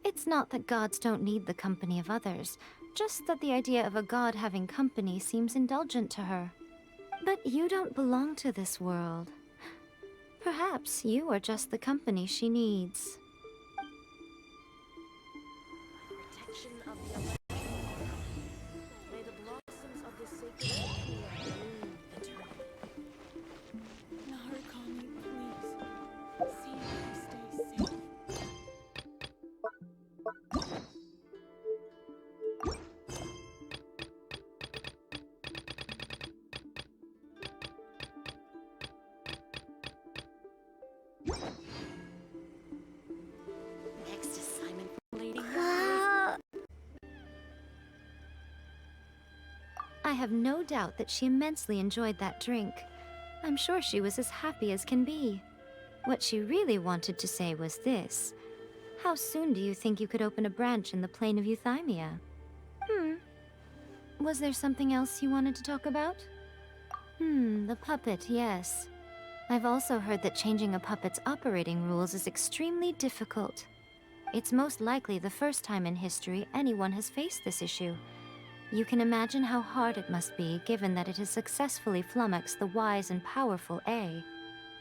It's not that gods don't need the company of others, just that the idea of a god having company seems indulgent to her. But you don't belong to this world. Perhaps you are just the company she needs. Protection of the electric. May the blossoms of the sacred bloom eternally. Narukami, please. See that you stay safe. Next assignment for Lady I have no doubt that she immensely enjoyed that drink. I'm sure she was as happy as can be. What she really wanted to say was this. How soon do you think you could open a branch in the plane of Euthymia? Was there something else you wanted to talk about? The puppet, yes. I've also heard that changing a puppet's operating rules is extremely difficult. It's most likely the first time in history anyone has faced this issue. You can imagine how hard it must be, given that it has successfully flummoxed the wise and powerful A.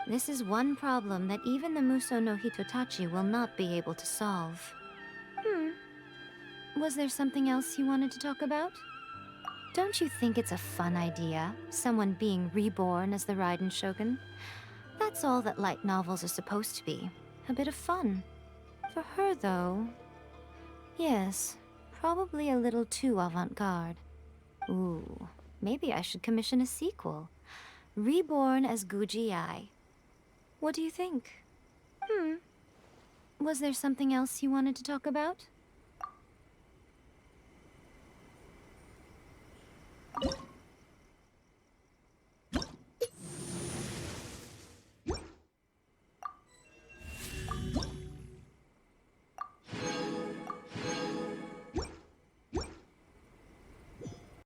This is one problem that even the Muso no Hitotachi will not be able to solve. Was there something else you wanted to talk about? Don't you think it's a fun idea, someone being reborn as the Raiden Shogun? That's all that light novels are supposed to be. A bit of fun. For her, though... Yes, probably a little too avant-garde. Ooh, maybe I should commission a sequel. Reborn as Guji Ai. What do you think? Was there something else you wanted to talk about?